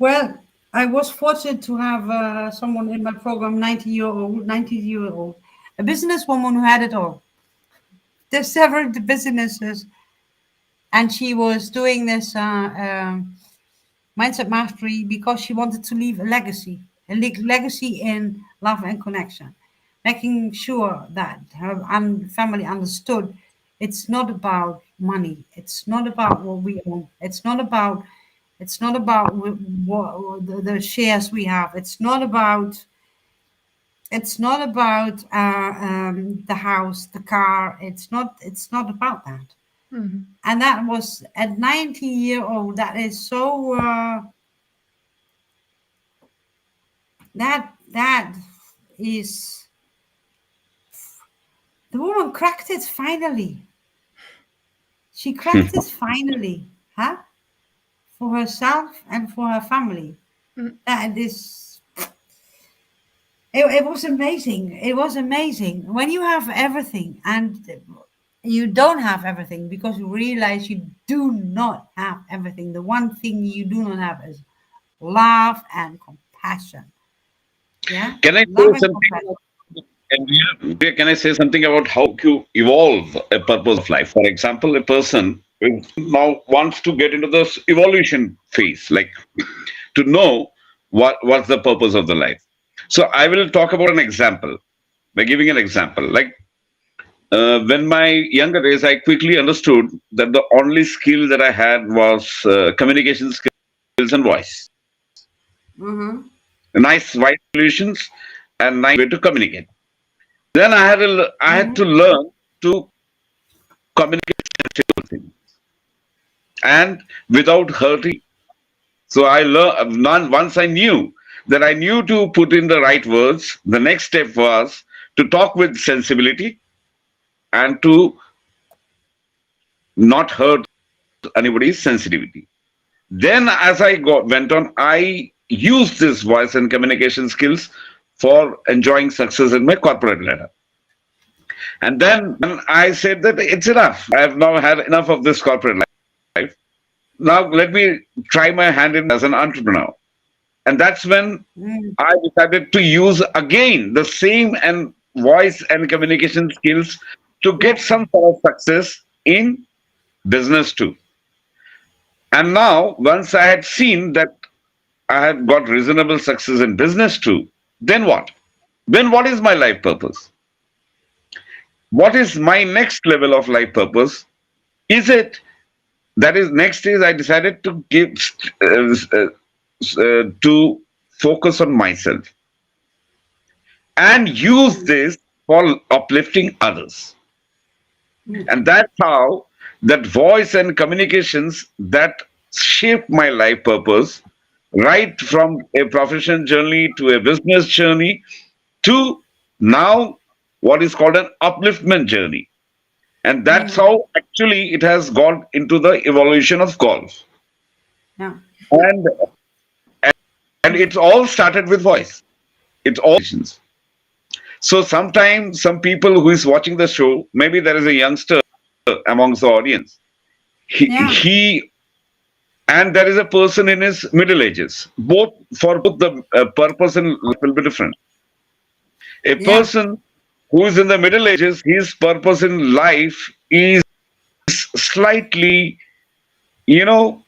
well, I was fortunate to have someone in my program, 90-year-old, a businesswoman who had it all. There's several businesses, and she was doing this mindset mastery because she wanted to leave a legacy in love and connection, making sure that her family understood it's not about money, it's not about what we own, it's not about what the shares we have, it's not about It's not about the house, the car. It's not. It's not about that. Mhm. And that was at 90-year-old. That is so. That is. The woman cracked it finally. She cracked it finally, huh? For herself and for her family. Mm. That is. It was amazing. It was amazing when you have everything and you don't have everything because you realize you do not have everything. The one thing you do not have is love and compassion. Yeah, Can I love say and something? compassion. Can I say something about how you evolve a purpose of life? For example, a person who now wants to get into this evolution phase, like to know what's the purpose of the life. So I will talk about an example by giving an example. Like when my younger days, I quickly understood that the only skill that I had was communication skills and voice. Mm-hmm. Nice voice solutions and nice way to communicate. Then I had to Mm-hmm. learn to communicate sensible things and without hurting. So I learned once I knew that I knew to put in the right words. The next step was to talk with sensibility and to not hurt anybody's sensitivity. Then, as went on, I used this voice and communication skills for enjoying success in my corporate ladder. And then when I said that it's enough. I have now had enough of this corporate life. Now let me try my hand in as an entrepreneur. And that's when Mm. I decided to use again the same and voice and communication skills to Yeah. get some sort of success in business too. And now, once I had seen that I had got reasonable success in business too, then what? Then what is my life purpose? What is my next level of life purpose? Is it that is next is I decided to give to focus on myself and use this for uplifting others. Mm. And that's how that voice and communications that shape my life purpose, right from a professional journey to a business journey to now what is called an upliftment journey. And that's Mm. how actually it has gone into the evolution of golf. Yeah. And and it's all started with voice. It's all. So sometimes some people who is watching the show, maybe there is a youngster amongst the audience. Yeah. He and there is a person in his middle ages. Both for both the purpose and life will be different. A Yeah. person who is in the middle ages, his purpose in life is slightly, you know,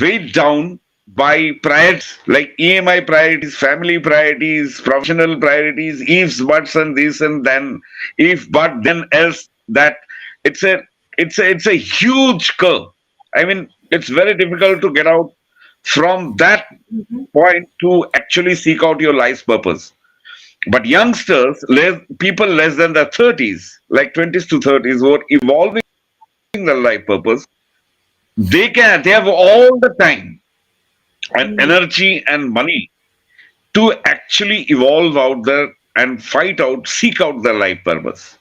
weighed down by priorities like EMI priorities, family priorities, professional priorities, ifs, buts, and this and then, if but then else that. It's a it's a huge curve. I mean, it's very difficult to get out from that Mhm. point to actually seek out your life's purpose. But youngsters, people less than the 30s, like 20s to 30s, who are evolving their life purpose, they have all the time and Mm. energy and money to actually evolve out there and fight out, seek out their life purpose.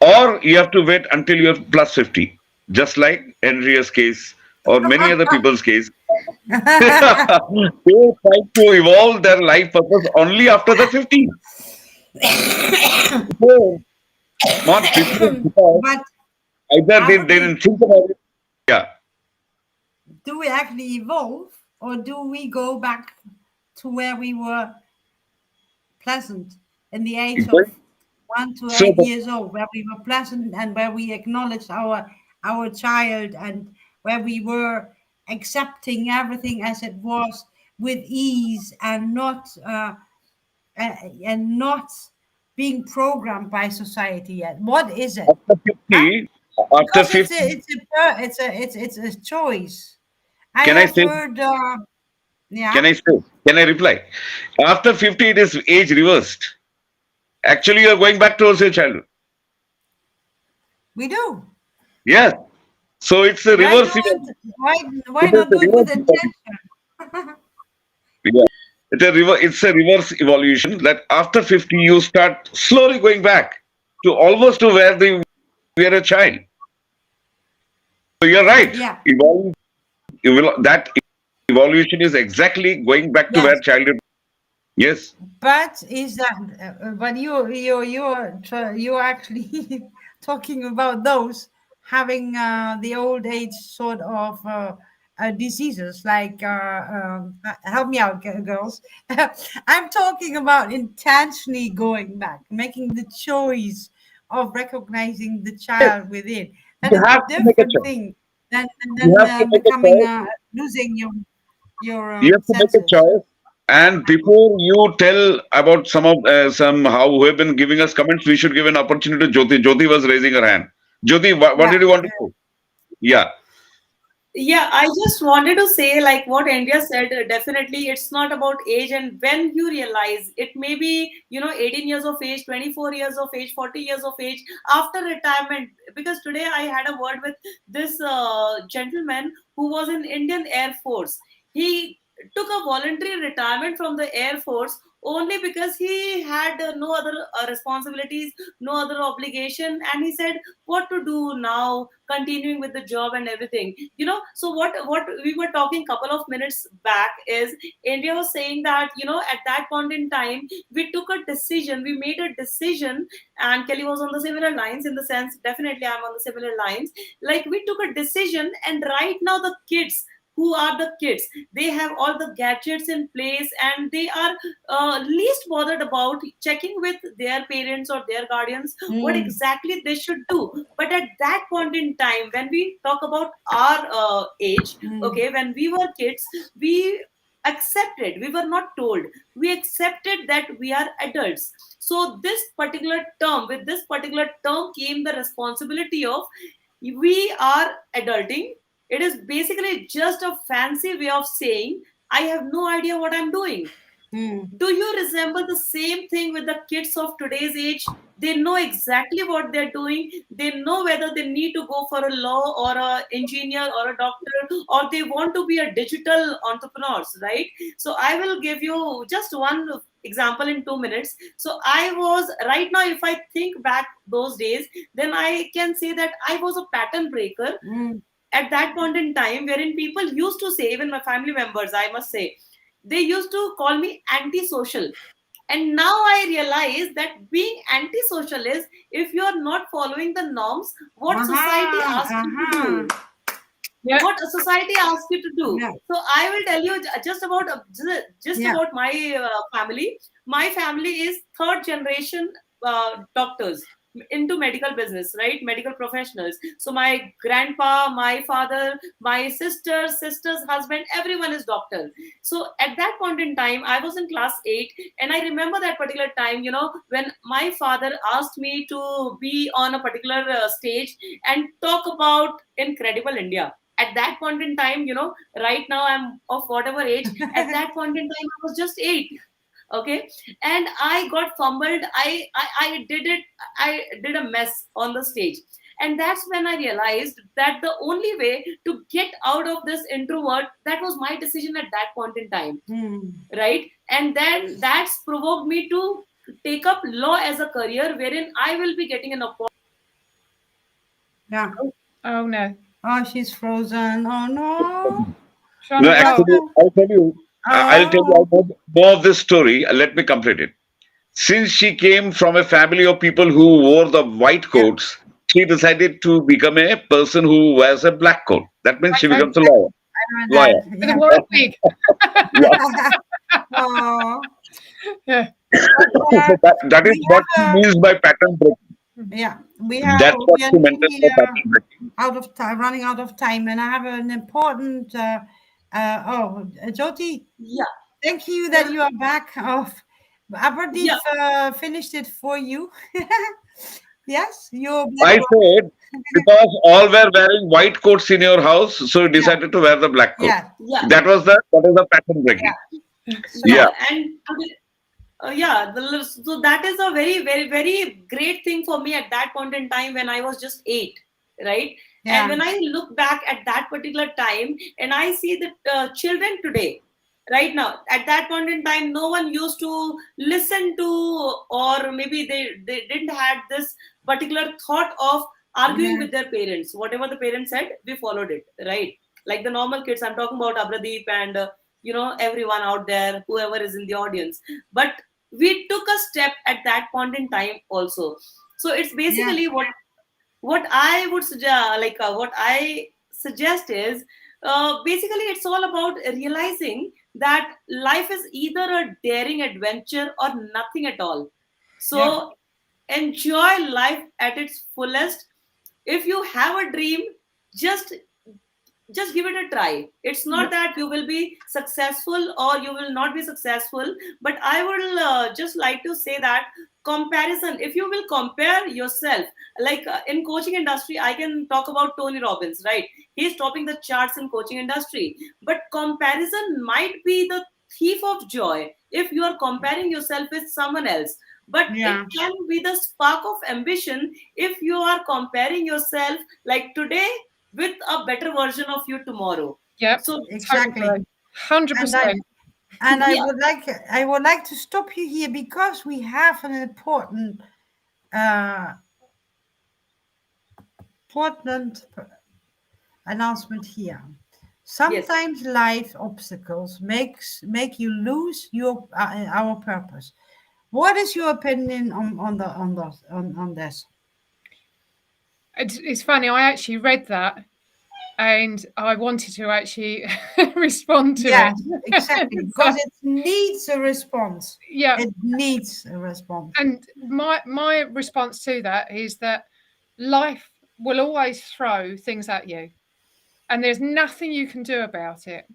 Or you have to wait until you're plus 50, just like Andrea's case or many other people's case. They try to evolve their life purpose only after the 50. So, not 50 because But either are they we, didn't think about it. Yeah. do we actually evolve or do we go back to where we were pleasant in the age of 1 to 8 So, years old, where we were pleasant and where we acknowledged our child and where we were accepting everything as it was with ease and not being programmed by society yet. What is it? after Huh? 50, after Because it's 50, a it's a per- it's a choice. I can I have say, heard. Yeah. Can I say? Can I reply? After 50, it is age reversed. Actually, you are going back towards your childhood. We do. Yes. So it's a Why reverse. do it? Why It is not do a it with reverse evolution. intention? Yeah. It's a reverse evolution that after 50 you start slowly going back to almost to where you were a child. So you're right. Yeah. That evolution is exactly going back to where Yes. childhood. Yes. But is that? But you're actually talking about those having the old age sort of diseases like help me out, girls. I'm talking about intentionally going back, making the choice of recognizing the Yes. child within. That You is a have to make a different choice. thing than You have to make a becoming choice. losing your You have to make a senses. choice. And before you tell about some how who have been giving us comments, we should give an opportunity to Jyoti. Jyoti was raising her hand. Jyoti, what Yeah. did you want to say? Yeah. Yeah, I just wanted to say, like what Andrea said, definitely it's not about age. And when you realize it may be, 18 years of age, 24 years of age, 40 years of age after retirement. Because today I had a word with this gentleman who was in Indian Air Force. He took a voluntary retirement from the Air Force only because he had no other responsibilities, no other obligation. And he said, what to do now, continuing with the job and everything. So what we were talking couple of minutes back is India was saying that at that point in time we took a decision, we made a decision, and Kelly was on the similar lines, in the sense definitely I'm on the similar lines. Like we took a decision, and right now the kids, who are the kids, they have all the gadgets in place, and they are least bothered about checking with their parents or their guardians what Mm. exactly they should do. But at that point in time, when we talk about our age, Mm. okay, when we were kids, we accepted, we were not told, we accepted that we are adults. So this particular term, with this particular term came the responsibility of we are adulting. It is basically just a fancy way of saying I have no idea what I'm doing. Mm. Do you resemble the same thing with the kids of today's age? They know exactly what they're doing. They know whether they need to go for a law or a engineer or a doctor, or they want to be a digital entrepreneurs, right? So I will give you just one example in 2 minutes. So I was, right now, if I think back those days, then I can say that I was a pattern breaker Mm. at that point in time, wherein people used to say, even my family members, I must say, they used to call me antisocial. And now I realize that being antisocial is if you are not following the norms, what society Uh-huh. asks you to Uh-huh. do. Yeah. What a society asks you to do. Yeah. So I will tell you just about Yeah. about my family. My family is third generation doctors into medical business, right? Medical professionals. So my grandpa, my father, my sister's husband, everyone is doctor. So at that point in time, I was in class 8, and I remember that particular time, when my father asked me to be on a particular stage and talk about Incredible India. At that point in time, right now I'm of whatever age. At that point in time, I was just 8. Okay, and I got fumbled. I did a mess on the stage. And that's when I realized that the only way to get out of this introvert, that was my decision at that point in time, Mm. right? And then that's provoked me to take up law as a career, wherein I will be getting an opportunity. Yeah. Oh no. Oh, she's frozen. Oh no. Shall No, I go? actually, I'll tell you. I'll tell you Oh. more of this story. Let me complete it. Since she came from a family of people who wore the white coats, she decided to become a person who wears a black coat. That means she Okay. becomes a lawyer. I Lawyer. know With a that. white wig. Yeah. Oh. Yeah. So that is We what she have means by pattern breaking. yeah, we That's what are she meant by nearly pattern breaking. out of time, running out of time, and I have an important. Jyoti, Yeah, thank you that you are back. Oh, Abardeep yeah. finished it for you. Yes, you're I black. said because all were wearing white coats in your house, so you decided to wear the black coat. Yeah. Yeah. That was the pattern breaking. So, Yeah. And so that is a very, very, very great thing for me at that point in time when I was just 8, right? Yeah. And when I look back at that particular time and I see the children today, right now, at that point in time, no one used to listen to, or maybe they didn't had this particular thought of arguing Yeah. with their parents. Whatever the parents said, we followed it, right? Like the normal kids, I'm talking about Abradeep and everyone out there, whoever is in the audience. But we took a step at that point in time also. So it's basically what I would suggest, what I suggest is basically it's all about realizing that life is either a daring adventure or nothing at all. So enjoy life at its fullest. If you have a dream, just give it a try. It's not that you will be successful or you will not be successful, but I will just like to say that comparison, if you will compare yourself, in coaching industry, I can talk about Tony Robbins, right? He's topping the charts in coaching industry, but comparison might be the thief of joy if you are comparing yourself with someone else. But Yeah. it can be the spark of ambition if you are comparing yourself like today with a better version of you tomorrow. Yep. So Exactly. 100%. And I Yeah. would like to stop you here because we have an important announcement here. Sometimes life obstacles make you lose our purpose. What is your opinion on this? It's funny. I actually read that, and I wanted to actually respond to Yeah, it. exactly, because it needs a response. Yeah, It needs a response. and my response to that is that life will always throw things at you, and there's nothing you can do about it.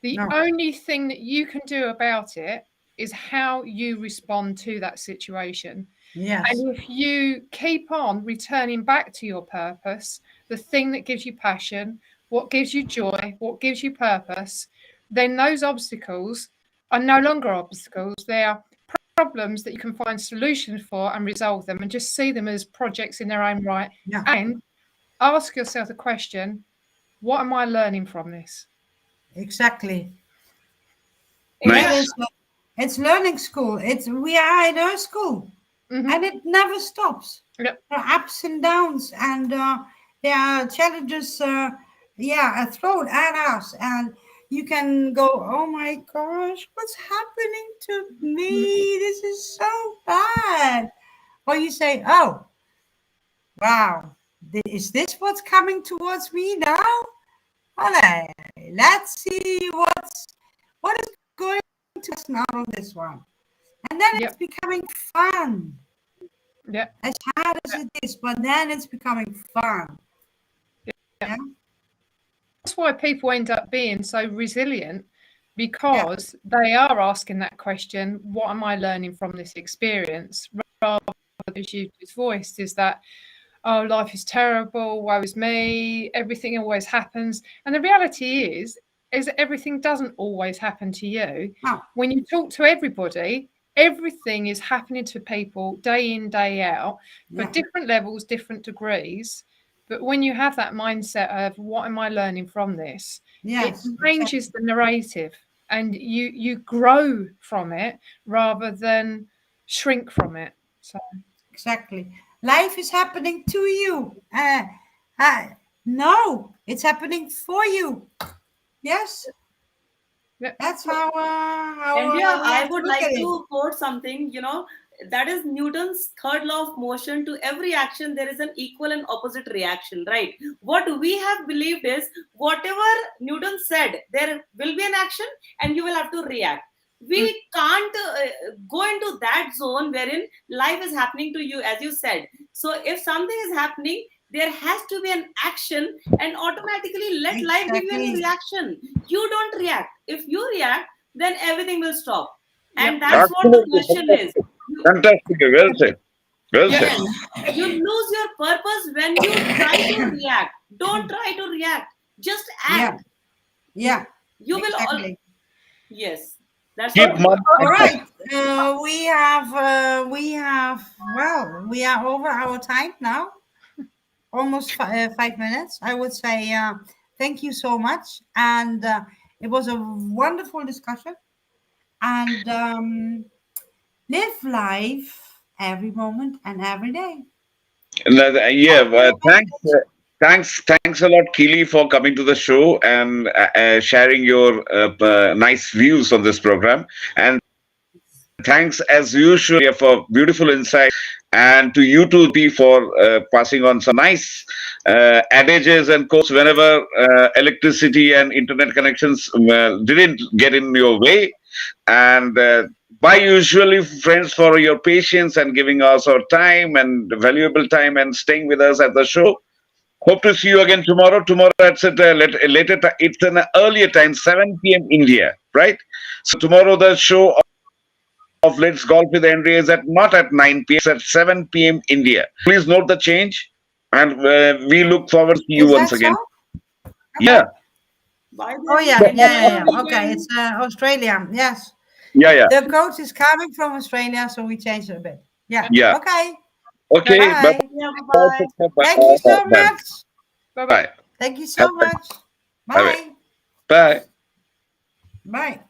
The No. only thing that you can do about it is how you respond to that situation. Yes. And if you keep on returning back to your purpose, the thing that gives you passion, what gives you joy, what gives you purpose, then those obstacles are no longer obstacles. They are problems that you can find solutions for and resolve them, and just see them as projects in their own right. Yeah. And ask yourself the question, what am I learning from this? Exactly. Nice. It's learning school. We are in our school. Mhm. And it never stops. Yep. There are ups and downs, and there are challenges, are thrown at us, and you can go, "Oh my gosh, what's happening to me? This is so bad." Or you say, "Oh, wow, is this what's coming towards me now? Well, let's see what is going to happen out of this one." And then it's becoming fun. Yeah. As hard as it is, but then it's becoming fun. Yeah. That's why people end up being so resilient, because they are asking that question, what am I learning from this experience? Rather than, as you just voiced, is that, oh, life is terrible, woe is me, everything always happens. And the reality is that everything doesn't always happen to you. No. When you talk to everybody, everything is happening to people day in, day out, for different levels, different degrees. But when you have that mindset of what am I learning from this, it changes the narrative, and you grow from it rather than shrink from it. So exactly, life is happening to you. No, it's happening for you. Yes. Yeah. That's how. And I would like to quote something. That is Newton's third law of motion. To every action, there is an equal and opposite reaction, right? What we have believed is whatever Newton said, there will be an action and you will have to react. We can't go into that zone wherein life is happening to you, as you said. So if something is happening, there has to be an action, and automatically let life give you a reaction. You don't react. If you react, then everything will stop. And that's what the question is. Fantastic. Well said. Well Yeah. said. Yes. You lose your purpose when you try to react. Don't try to react. Just Yeah. act. Yeah. You will all. Exactly. Yes. That's Keep what. mum. All right. We have. Well, we are over our time now. Almost 5 minutes. I would say thank you so much, and it was a wonderful discussion. And live life every moment and every day. Yeah, Thank you. thanks a lot, Keely, for coming to the show and sharing your nice views on this program. And thanks, as usual, for beautiful insight, and to you too, P, for passing on some nice adages and quotes whenever electricity and internet connections didn't get in your way. And by usually, friends, for your patience and giving us our time and valuable time and staying with us at the show. Hope to see you again tomorrow. Tomorrow it's at a later. It's an earlier time, 7 p.m. India, right? So tomorrow the show of Let's Golf with Henry is at not at 9 p.m. It's at 7 p.m. India. Please note the change, and we look forward to see you Is once that again. so? Yeah, By Oh then, yeah, yeah. enjoy the Okay, weekend. it's Australia. Yes, yeah. the coach is coming from Australia, so we changed it a bit. Yeah. Yeah. Okay. Okay. Bye. Yeah, bye. Thank you so much. Bye bye. Bye. Thank you so much. Bye. Bye. Bye. Bye.